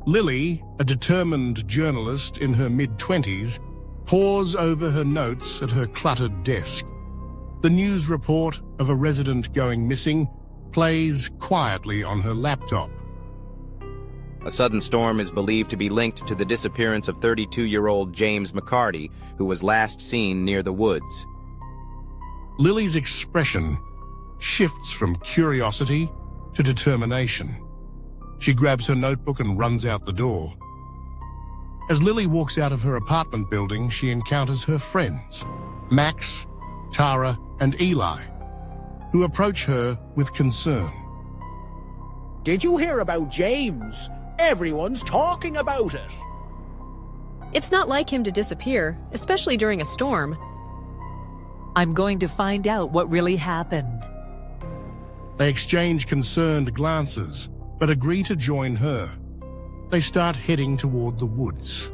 Lily, a determined journalist in her mid-20s, pores over her notes at her cluttered desk. The news report of a resident going missing plays quietly on her laptop. A sudden storm is believed to be linked to the disappearance of 32-year-old James McCarty, who was last seen near the woods. Lily's expression shifts from curiosity to determination. She grabs her notebook and runs out the door. As Lily walks out of her apartment building, she encounters her friends, Max, Tara, and Eli, who approach her with concern. Did you hear about James? Everyone's talking about it. It's not like him to disappear, especially during a storm. I'm going to find out what really happened. They exchange concerned glances, but agree to join her. They start heading toward the woods.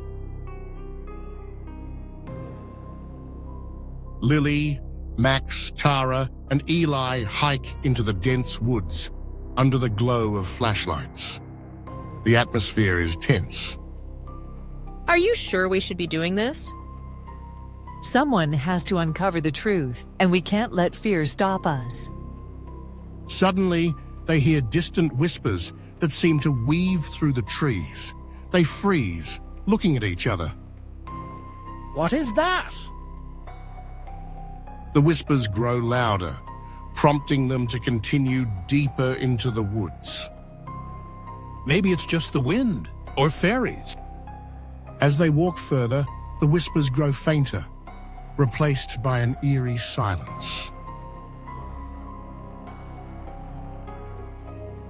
Lily, Max, Tara, and Eli hike into the dense woods under the glow of flashlights. The atmosphere is tense. Are you sure we should be doing this? Someone has to uncover the truth, and we can't let fear stop us. Suddenly, they hear distant whispers that seem to weave through the trees. They freeze, looking at each other. What is that? The whispers grow louder, prompting them to continue deeper into the woods. Maybe it's just the wind, or fairies. As they walk further, the whispers grow fainter, replaced by an eerie silence.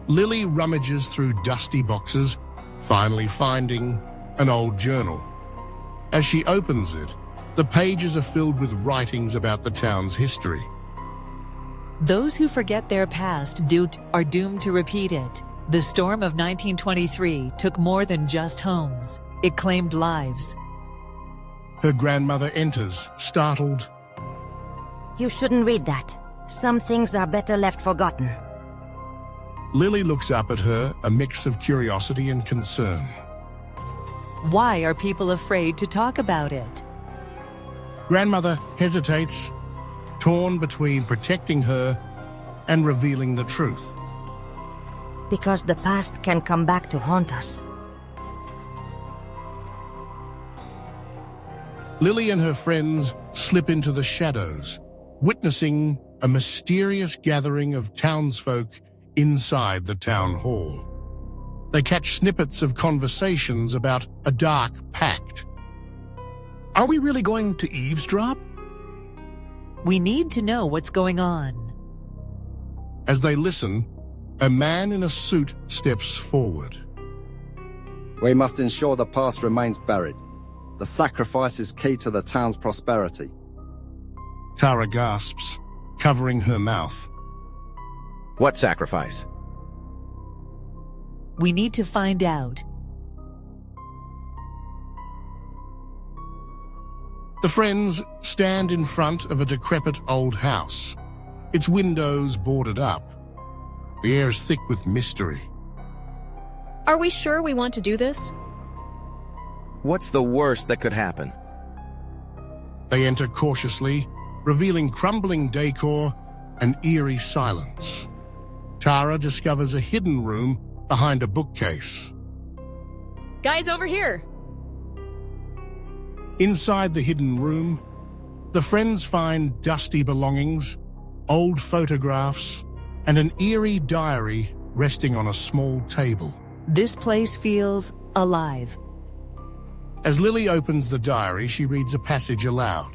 Lily rummages through dusty boxes, finally finding an old journal. As she opens it, the pages are filled with writings about the town's history. Those who forget their past are doomed to repeat it. The storm of 1923 took more than just homes. It claimed lives. Her grandmother enters, startled. You shouldn't read that. Some things are better left forgotten. Lily looks up at her, a mix of curiosity and concern. Why are people afraid to talk about it? Grandmother hesitates, torn between protecting her and revealing the truth. Because the past can come back to haunt us. Lily and her friends slip into the shadows, witnessing a mysterious gathering of townsfolk inside the town hall. They catch snippets of conversations about a dark pact. Are we really going to eavesdrop? We need to know what's going on. As they listen, a man in a suit steps forward. We must ensure the past remains buried. The sacrifice is key to the town's prosperity. Tara gasps, covering her mouth. What sacrifice? We need to find out. The friends stand in front of a decrepit old house, its windows boarded up. The air is thick with mystery. Are we sure we want to do this? What's the worst that could happen? They enter cautiously, revealing crumbling decor and eerie silence. Tara discovers a hidden room behind a bookcase. Guys, over here! Inside the hidden room, the friends find dusty belongings, old photographs, and an eerie diary resting on a small table. This place feels alive. As Lily opens the diary, she reads a passage aloud.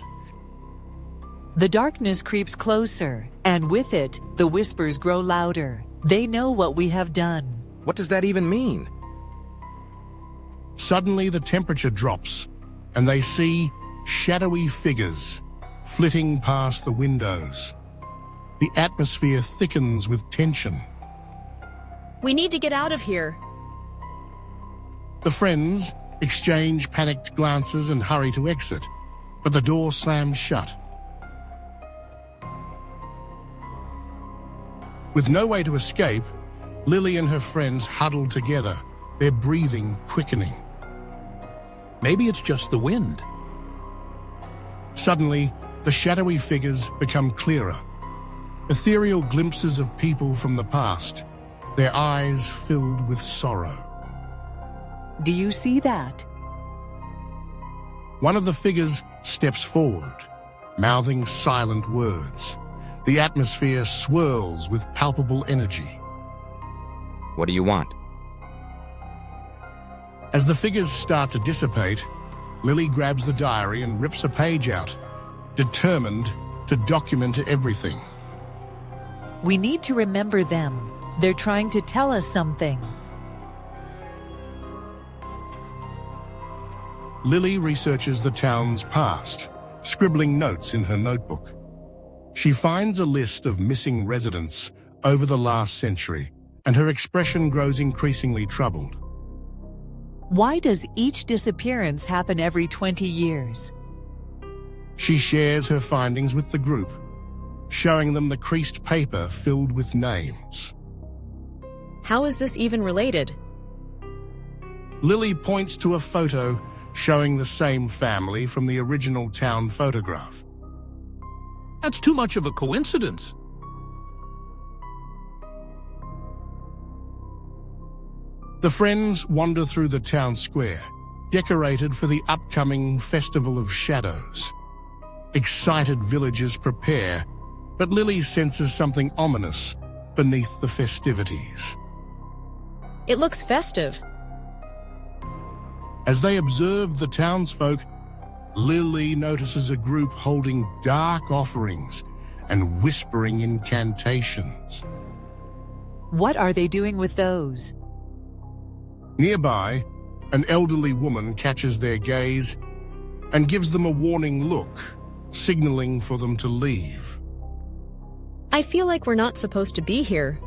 The darkness creeps closer, and with it, the whispers grow louder. They know what we have done. What does that even mean? Suddenly, the temperature drops, and they see shadowy figures flitting past the windows. The atmosphere thickens with tension. We need to get out of here. The friends exchange panicked glances and hurry to exit, but the door slams shut. With no way to escape, Lily and her friends huddle together, their breathing quickening. Maybe it's just the wind. Suddenly, the shadowy figures become clearer. Ethereal glimpses of people from the past, their eyes filled with sorrow. Do you see that? One of the figures steps forward, mouthing silent words. The atmosphere swirls with palpable energy. What do you want? As the figures start to dissipate, Lily grabs the diary and rips a page out, determined to document everything. We need to remember them. They're trying to tell us something. Lily researches the town's past, scribbling notes in her notebook. She finds a list of missing residents over the last century, and her expression grows increasingly troubled. Why does each disappearance happen every 20 years? She shares her findings with the group, showing them the creased paper filled with names. How is this even related? Lily points to a photo showing the same family from the original town photograph. That's too much of a coincidence. The friends wander through the town square, decorated for the upcoming Festival of Shadows. Excited villagers prepare, but Lily senses something ominous beneath the festivities. It looks festive. As they observe the townsfolk, Lily notices a group holding dark offerings and whispering incantations. What are they doing with those? Nearby, an elderly woman catches their gaze and gives them a warning look, signaling for them to leave. I feel like we're not supposed to be here.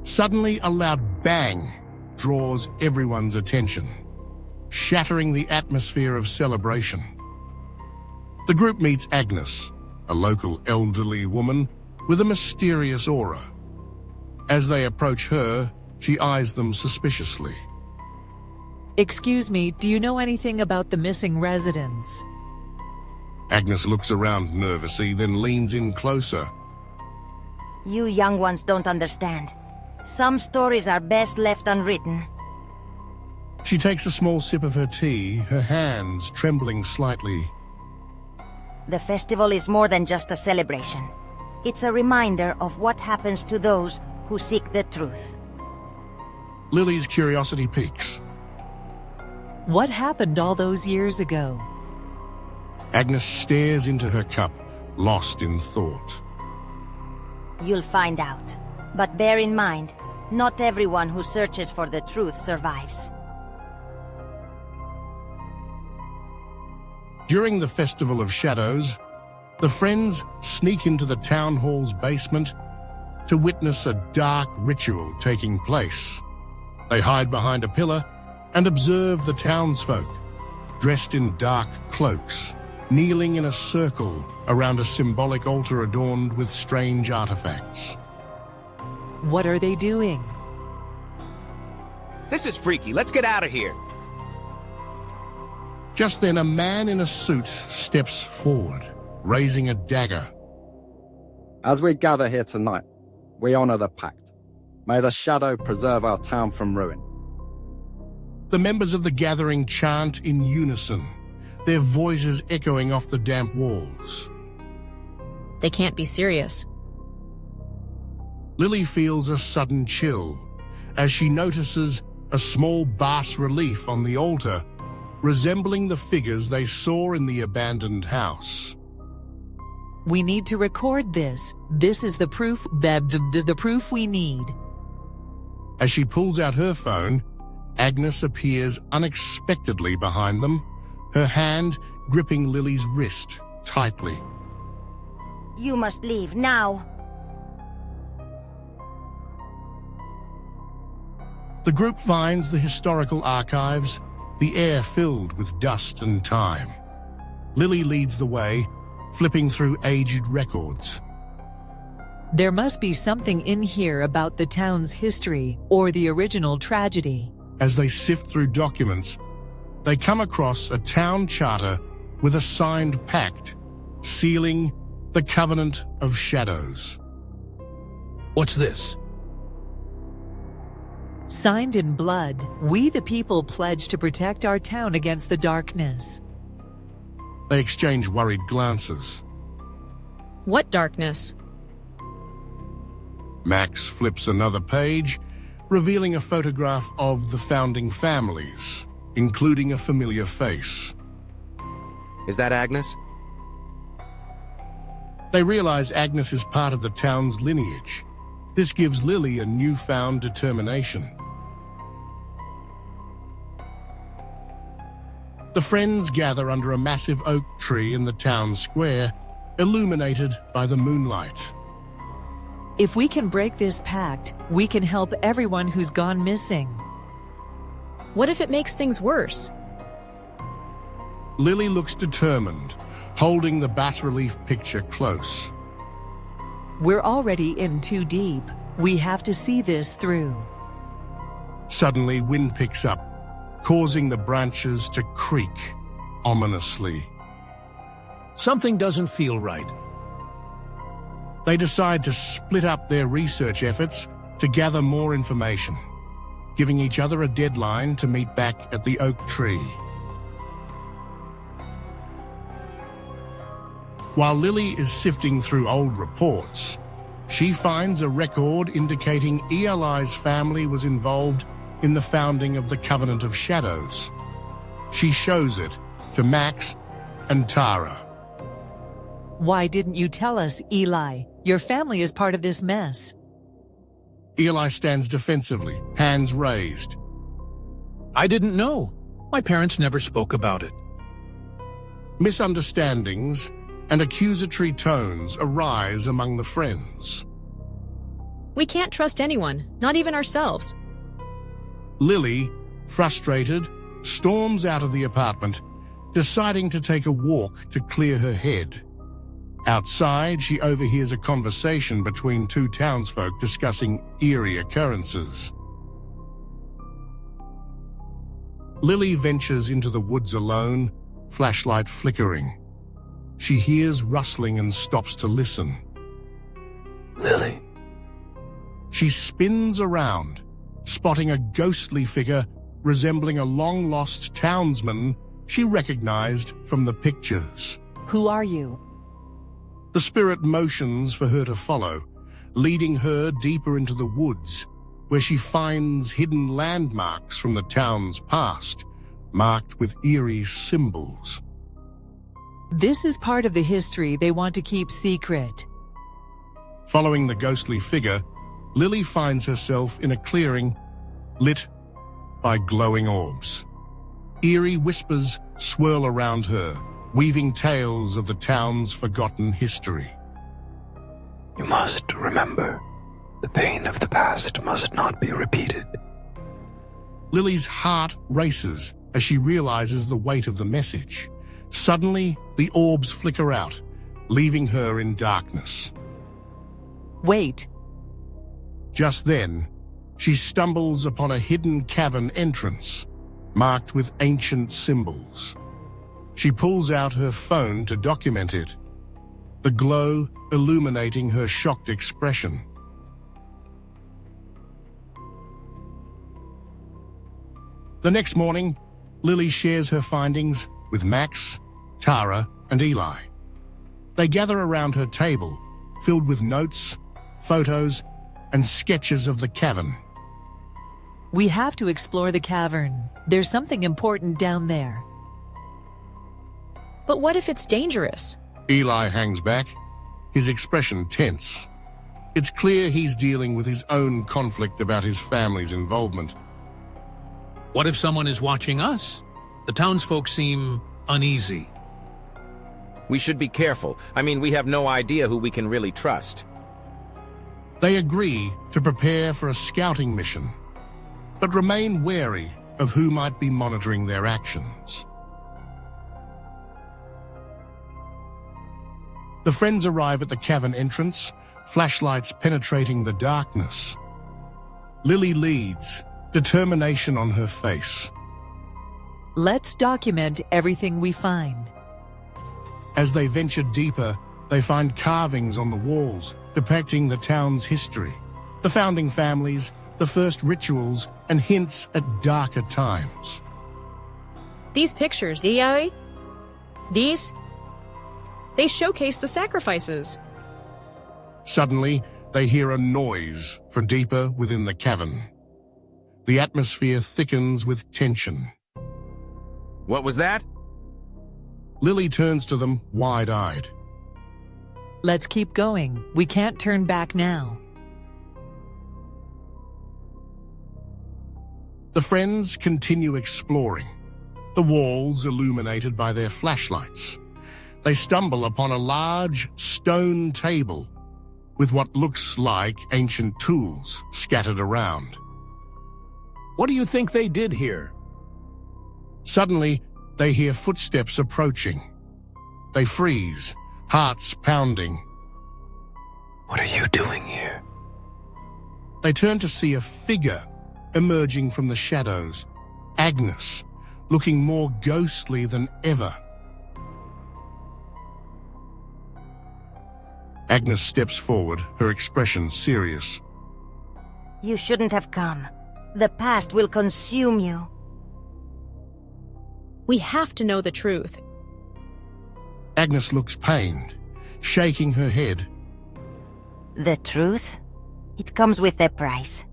Suddenly, a loud bang draws everyone's attention, shattering the atmosphere of celebration. The group meets Agnes, a local elderly woman with a mysterious aura. As they approach her, she eyes them suspiciously. Excuse me, do you know anything about the missing residents? Agnes looks around nervously, then leans in closer. You young ones don't understand. Some stories are best left unwritten. She takes a small sip of her tea, her hands trembling slightly. The festival is more than just a celebration. It's a reminder of what happens to those who seek the truth. Lily's curiosity peaks. What happened all those years ago? Agnes stares into her cup, lost in thought. You'll find out. But bear in mind, not everyone who searches for the truth survives. During the Festival of Shadows, the friends sneak into the town hall's basement to witness a dark ritual taking place. They hide behind a pillar and observe the townsfolk, dressed in dark cloaks, kneeling in a circle around a symbolic altar adorned with strange artifacts. What are they doing? This is freaky. Let's get out of here. Just then, a man in a suit steps forward, raising a dagger. As we gather here tonight, we honor the Pact. May the shadow preserve our town from ruin. The members of the gathering chant in unison, their voices echoing off the damp walls. They can't be serious. Lily feels a sudden chill as she notices a small bas-relief on the altar, resembling the figures they saw in the abandoned house. We need to record this. This is the proof. The proof we need. As she pulls out her phone, Agnes appears unexpectedly behind them, her hand gripping Lily's wrist tightly. You must leave now. The group finds the historical archives, the air filled with dust and time. Lily leads the way, flipping through aged records. There must be something in here about the town's history or the original tragedy. As they sift through documents, they come across a town charter with a signed pact, sealing the Covenant of Shadows. What's this? Signed in blood, we the people pledge to protect our town against the darkness. They exchange worried glances. What darkness? Max flips another page, revealing a photograph of the founding families, including a familiar face. Is that Agnes? They realize Agnes is part of the town's lineage. This gives Lily a newfound determination. The friends gather under a massive oak tree in the town square, illuminated by the moonlight. If we can break this pact, we can help everyone who's gone missing. What if it makes things worse? Lily looks determined, holding the bas-relief picture close. We're already in too deep. We have to see this through. Suddenly, wind picks up, causing the branches to creak ominously. Something doesn't feel right. They decide to split up their research efforts to gather more information, giving each other a deadline to meet back at the oak tree. While Lily is sifting through old reports, she finds a record indicating Eli's family was involved in the founding of the Covenant of Shadows. She shows it to Max and Tara. Why didn't you tell us, Eli? Your family is part of this mess. Eli stands defensively, hands raised. I didn't know. My parents never spoke about it. Misunderstandings and accusatory tones arise among the friends. We can't trust anyone, not even ourselves. Lily, frustrated, storms out of the apartment, deciding to take a walk to clear her head. Outside, she overhears a conversation between two townsfolk discussing eerie occurrences. Lily ventures into the woods alone, flashlight flickering. She hears rustling and stops to listen. Lily. She spins around, spotting a ghostly figure resembling a long-lost townsman she recognized from the pictures. Who are you? The spirit motions for her to follow, leading her deeper into the woods, where she finds hidden landmarks from the town's past, marked with eerie symbols. This is part of the history they want to keep secret. Following the ghostly figure, Lily finds herself in a clearing lit by glowing orbs. Eerie whispers swirl around her, weaving tales of the town's forgotten history. You must remember, the pain of the past must not be repeated. Lily's heart races as she realizes the weight of the message. Suddenly, the orbs flicker out, leaving her in darkness. Wait. Just then, she stumbles upon a hidden cavern entrance, marked with ancient symbols. She pulls out her phone to document it, the glow illuminating her shocked expression. The next morning, Lily shares her findings with Max, Tara, and Eli. They gather around her table, filled with notes, photos, and sketches of the cavern. We have to explore the cavern. There's something important down there. But what if it's dangerous? Eli hangs back, his expression tense. It's clear he's dealing with his own conflict about his family's involvement. What if someone is watching us? The townsfolk seem uneasy. We should be careful. I mean, we have no idea who we can really trust. They agree to prepare for a scouting mission, but remain wary of who might be monitoring their actions. The friends arrive at the cavern entrance, flashlights penetrating the darkness. Lily leads, determination on her face. Let's document everything we find. As they venture deeper, they find carvings on the walls depicting the town's history, the founding families, the first rituals, and hints at darker times. These pictures, they showcase the sacrifices. Suddenly, they hear a noise from deeper within the cavern. The atmosphere thickens with tension. What was that? Lily turns to them, wide-eyed. Let's keep going. We can't turn back now. The friends continue exploring, the walls illuminated by their flashlights. They stumble upon a large stone table with what looks like ancient tools scattered around. What do you think they did here? Suddenly, they hear footsteps approaching. They freeze, hearts pounding. What are you doing here? They turn to see a figure emerging from the shadows, Agnes, looking more ghostly than ever. Agnes steps forward, her expression serious. You shouldn't have come. The past will consume you. We have to know the truth. Agnes looks pained, shaking her head. The truth? It comes with a price.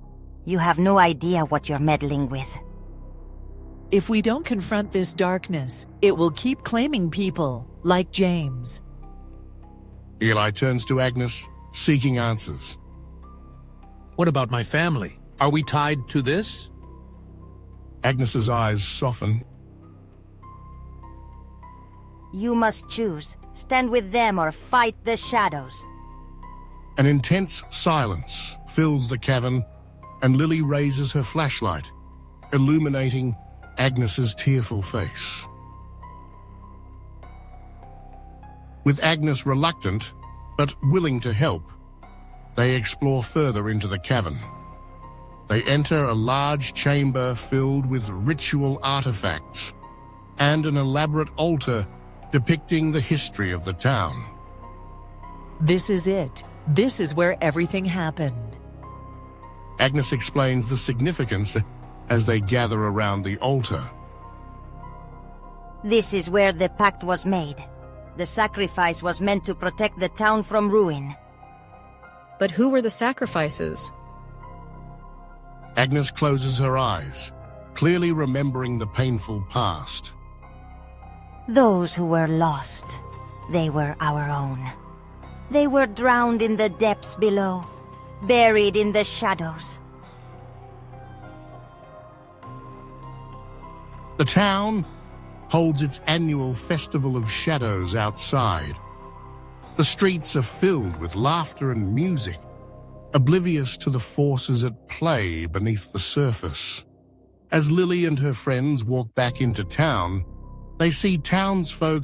You have no idea what you're meddling with. If we don't confront this darkness, it will keep claiming people, like James. Eli turns to Agnes, seeking answers. What about my family? Are we tied to this? Agnes's eyes soften. You must choose. Stand with them or fight the shadows. An intense silence fills the cavern, and Lily raises her flashlight, illuminating Agnes's tearful face. With Agnes reluctant, but willing to help, they explore further into the cavern. They enter a large chamber filled with ritual artifacts and an elaborate altar depicting the history of the town. This is it. This is where everything happened. Agnes explains the significance as they gather around the altar. This is where the pact was made. The sacrifice was meant to protect the town from ruin. But who were the sacrifices? Agnes closes her eyes, clearly remembering the painful past. Those who were lost, they were our own. They were drowned in the depths below, buried in the shadows. The town holds its annual Festival of Shadows outside. The streets are filled with laughter and music, oblivious to the forces at play beneath the surface. As Lily and her friends walk back into town, they see townsfolk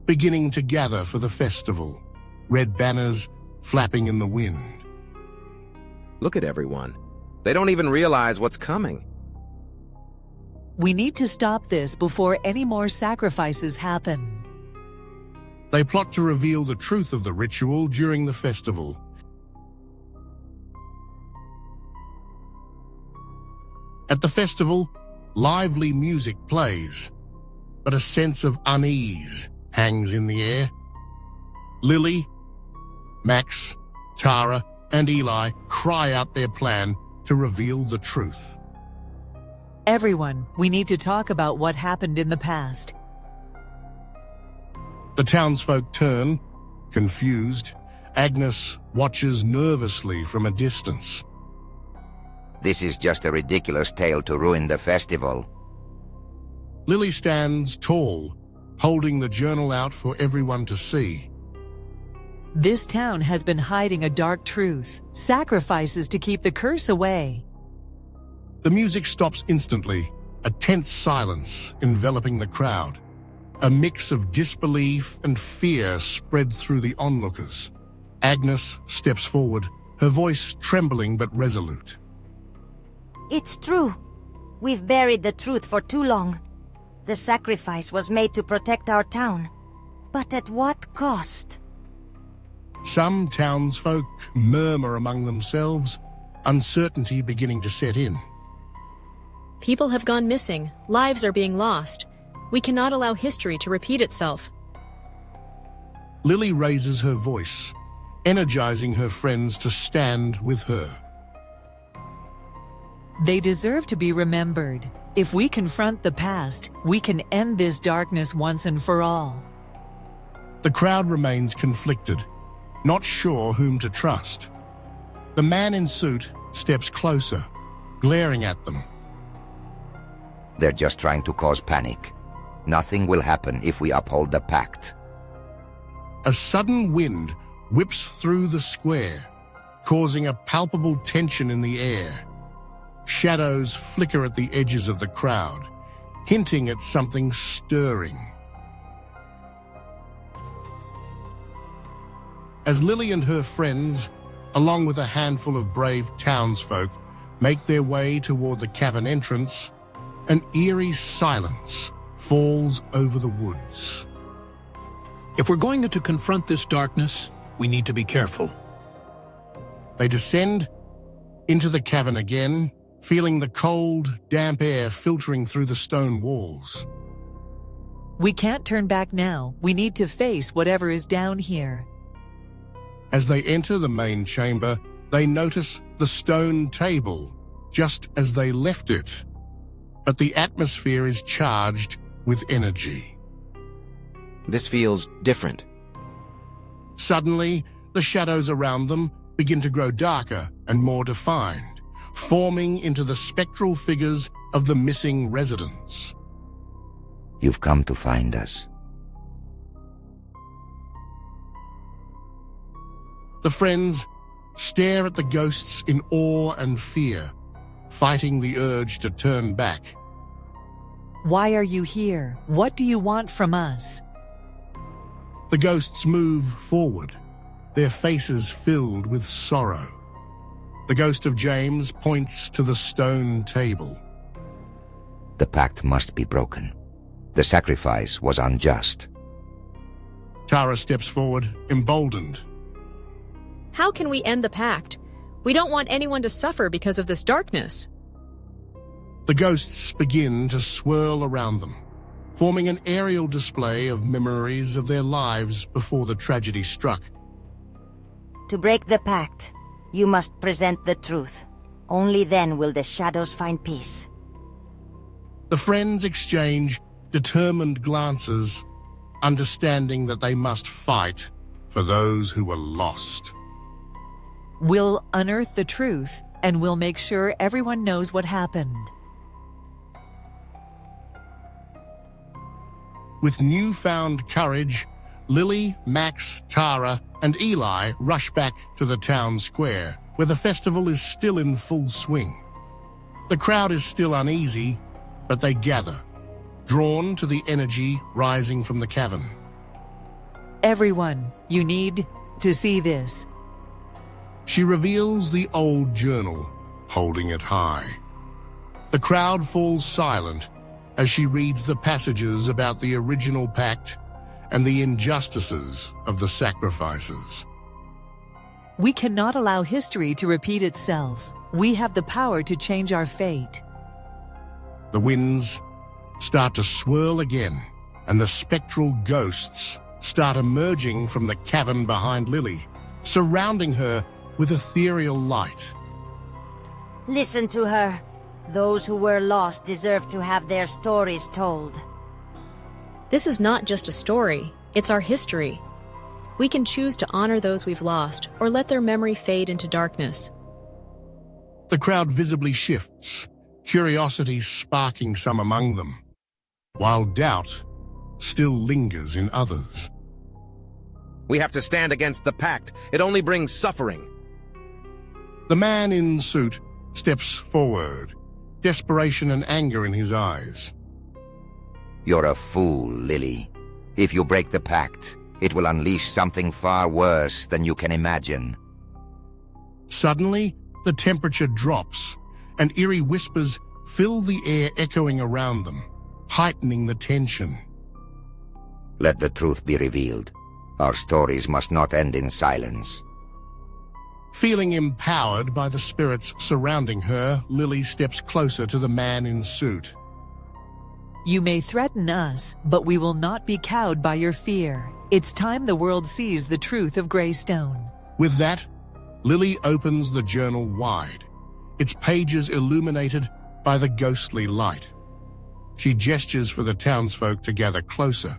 beginning to gather for the festival, red banners flapping in the wind. Look at everyone. They don't even realize what's coming. We need to stop this before any more sacrifices happen. They plot to reveal the truth of the ritual during the festival. At the festival, lively music plays, but a sense of unease hangs in the air. Lily, Max, Tara, and Eli cry out their plan to reveal the truth. Everyone, we need to talk about what happened in the past. The townsfolk turn, confused. Agnes watches nervously from a distance. This is just a ridiculous tale to ruin the festival. Lily stands tall, holding the journal out for everyone to see. This town has been hiding a dark truth, sacrifices to keep the curse away. The music stops instantly, a tense silence enveloping the crowd. A mix of disbelief and fear spread through the onlookers. Agnes steps forward, her voice trembling but resolute. It's true. We've buried the truth for too long. The sacrifice was made to protect our town. But at what cost? Some townsfolk murmur among themselves, uncertainty beginning to set in. People have gone missing. Lives are being lost. We cannot allow history to repeat itself. Lily raises her voice, energizing her friends to stand with her. They deserve to be remembered. If we confront the past, we can end this darkness once and for all. The crowd remains conflicted, not sure whom to trust. The man in suit steps closer, glaring at them. They're just trying to cause panic. Nothing will happen if we uphold the Pact. A sudden wind whips through the square, causing a palpable tension in the air. Shadows flicker at the edges of the crowd, hinting at something stirring. As Lily and her friends, along with a handful of brave townsfolk, make their way toward the cavern entrance, an eerie silence falls over the woods. If we're going to confront this darkness, we need to be careful. They descend into the cavern again, feeling the cold, damp air filtering through the stone walls. We can't turn back now. We need to face whatever is down here. As they enter the main chamber, they notice the stone table, just as they left it. But the atmosphere is charged with energy. This feels different. Suddenly, the shadows around them begin to grow darker and more defined, forming into the spectral figures of the missing residents. You've come to find us. The friends stare at the ghosts in awe and fear, fighting the urge to turn back. Why are you here? What do you want from us? The ghosts move forward, their faces filled with sorrow. The ghost of James points to the stone table. The Pact must be broken. The sacrifice was unjust. Tara steps forward, emboldened. How can we end the Pact? We don't want anyone to suffer because of this darkness. The ghosts begin to swirl around them, forming an aerial display of memories of their lives before the tragedy struck. To break the Pact, you must present the truth. Only then will the shadows find peace. The friends exchange determined glances, understanding that they must fight for those who were lost. We'll unearth the truth, and we'll make sure everyone knows what happened. With newfound courage, Lily, Max, Tara, and Eli rush back to the town square, where the festival is still in full swing. The crowd is still uneasy, but they gather, drawn to the energy rising from the cavern. Everyone, you need to see this. She reveals the old journal, holding it high. The crowd falls silent as she reads the passages about the original pact and the injustices of the sacrifices. We cannot allow history to repeat itself. We have the power to change our fate. The winds start to swirl again, and the spectral ghosts start emerging from the cavern behind Lily, surrounding her with ethereal light. Listen to her. Those who were lost deserve to have their stories told. This is not just a story, it's our history. We can choose to honor those we've lost or let their memory fade into darkness. The crowd visibly shifts, curiosity sparking some among them, while doubt still lingers in others. We have to stand against the Pact. It only brings suffering. The man in suit steps forward, desperation and anger in his eyes. You're a fool, Lily. If you break the Pact, it will unleash something far worse than you can imagine. Suddenly, the temperature drops, and eerie whispers fill the air echoing around them, heightening the tension. Let the truth be revealed. Our stories must not end in silence. Feeling empowered by the spirits surrounding her, Lily steps closer to the man in suit. You may threaten us, but we will not be cowed by your fear. It's time the world sees the truth of Greystone. With that, Lily opens the journal wide, its pages illuminated by the ghostly light. She gestures for the townsfolk to gather closer.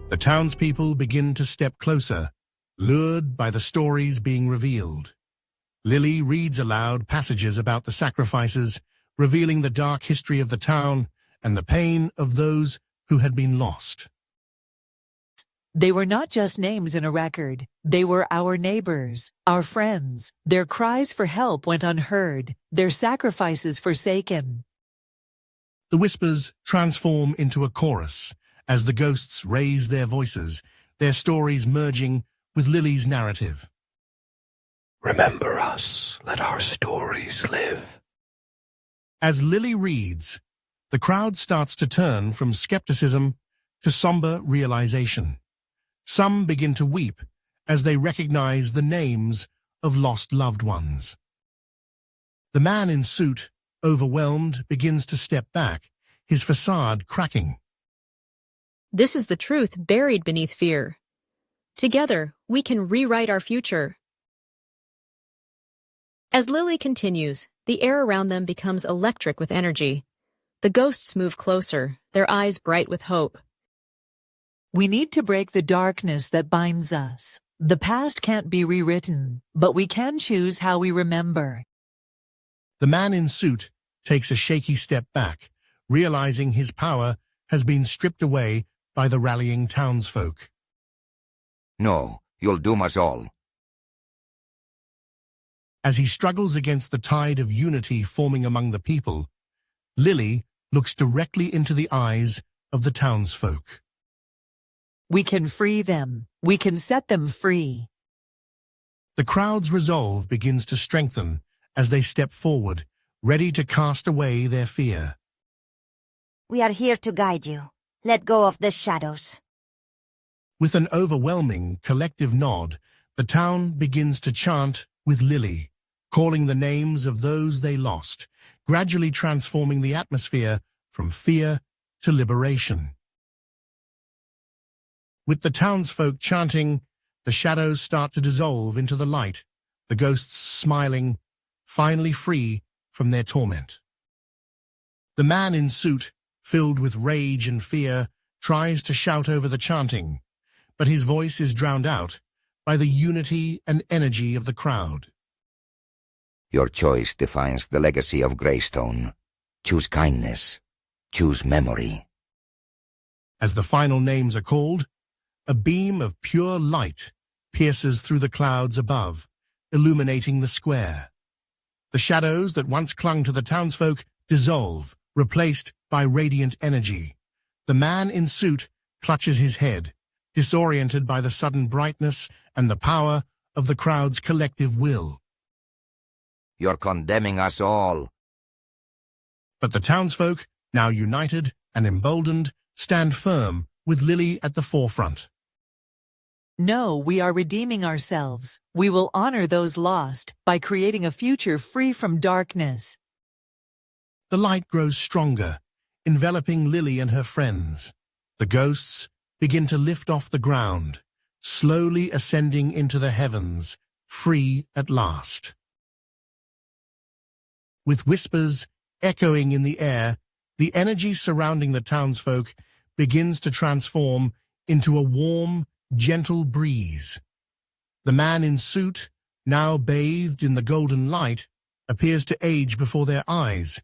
The townspeople begin to step closer, lured by the stories being revealed. Lily reads aloud passages about the sacrifices, revealing the dark history of the town and the pain of those who had been lost. They were not just names in a record. They were our neighbors, our friends. Their cries for help went unheard, their sacrifices forsaken. The whispers transform into a chorus as the ghosts raise their voices, their stories merging with Lily's narrative. Remember us, let our stories live. As Lily reads, the crowd starts to turn from skepticism to somber realization. Some begin to weep as they recognize the names of lost loved ones. The man in suit, overwhelmed, begins to step back, his facade cracking. This is the truth buried beneath fear. Together, we can rewrite our future. As Lily continues, the air around them becomes electric with energy. The ghosts move closer, their eyes bright with hope. We need to break the darkness that binds us. The past can't be rewritten, but we can choose how we remember. The man in suit takes a shaky step back, realizing his power has been stripped away by the rallying townsfolk. No, you'll doom us all. As he struggles against the tide of unity forming among the people, Lily looks directly into the eyes of the townsfolk. We can free them. We can set them free. The crowd's resolve begins to strengthen as they step forward, ready to cast away their fear. We are here to guide you. Let go of the shadows. With an overwhelming collective nod, the town begins to chant with Lily, calling the names of those they lost, gradually transforming the atmosphere from fear to liberation. With the townsfolk chanting, the shadows start to dissolve into the light, the ghosts smiling, finally free from their torment. The man in suit, filled with rage and fear, tries to shout over the chanting, but his voice is drowned out by the unity and energy of the crowd. Your choice defines the legacy of Greystone. Choose kindness. Choose memory. As the final names are called, a beam of pure light pierces through the clouds above, illuminating the square. The shadows that once clung to the townsfolk dissolve, replaced by radiant energy. The man in suit clutches his head, disoriented by the sudden brightness and the power of the crowd's collective will. You're condemning us all. But the townsfolk, now united and emboldened, stand firm with Lily at the forefront. No, we are redeeming ourselves. We will honor those lost by creating a future free from darkness. The light grows stronger, enveloping Lily and her friends. The ghosts begin to lift off the ground, slowly ascending into the heavens, free at last. With whispers echoing in the air, the energy surrounding the townsfolk begins to transform into a warm, gentle breeze. The man in suit, now bathed in the golden light, appears to age before their eyes,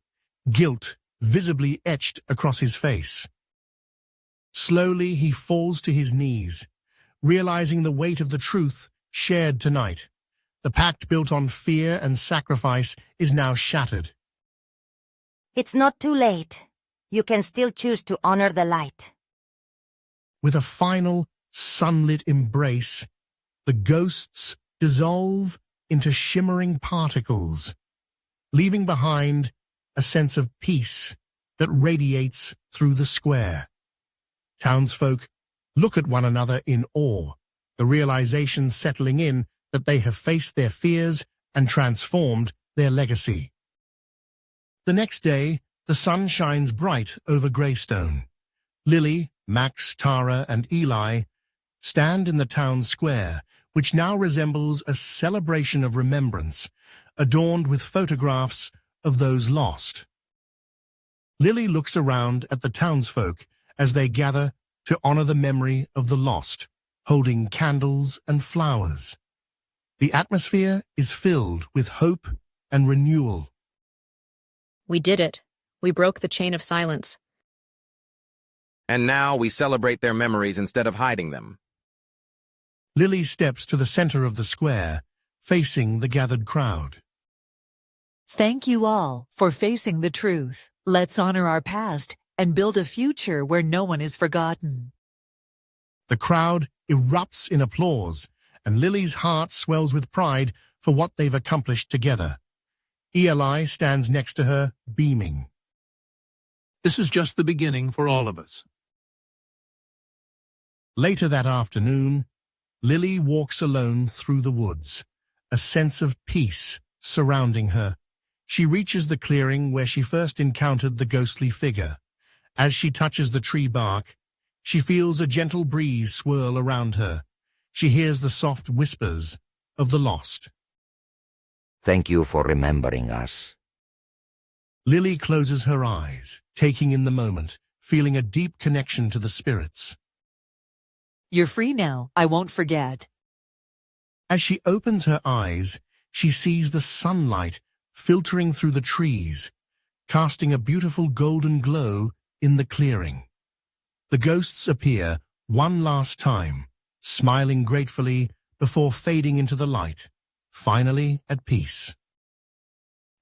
guilt visibly etched across his face. Slowly he falls to his knees, realizing the weight of the truth shared tonight. The pact built on fear and sacrifice is now shattered. It's not too late. You can still choose to honor the light. With a final, sunlit embrace, the ghosts dissolve into shimmering particles, leaving behind a sense of peace that radiates through the square. Townsfolk look at one another in awe, the realization settling in that they have faced their fears and transformed their legacy. The next day, the sun shines bright over Greystone. Lily, Max, Tara, and Eli stand in the town square, which now resembles a celebration of remembrance, adorned with photographs of those lost. Lily looks around at the townsfolk as they gather to honor the memory of the lost, holding candles and flowers. The atmosphere is filled with hope and renewal. We did it. We broke the chain of silence. And now we celebrate their memories instead of hiding them. Lily steps to the center of the square, facing the gathered crowd. Thank you all for facing the truth. Let's honor our past and build a future where no one is forgotten. The crowd erupts in applause, and Lily's heart swells with pride for what they've accomplished together. Eli stands next to her, beaming. This is just the beginning for all of us. Later that afternoon, Lily walks alone through the woods, a sense of peace surrounding her. She reaches the clearing where she first encountered the ghostly figure. As she touches the tree bark, she feels a gentle breeze swirl around her. She hears the soft whispers of the lost. Thank you for remembering us. Lily closes her eyes, taking in the moment, feeling a deep connection to the spirits. You're free now. I won't forget. As she opens her eyes, she sees the sunlight filtering through the trees, casting a beautiful golden glow in the clearing. The ghosts appear one last time, smiling gratefully before fading into the light, finally at peace.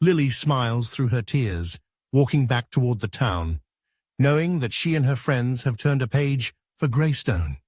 Lily smiles through her tears, walking back toward the town, knowing that she and her friends have turned a page for Greystone.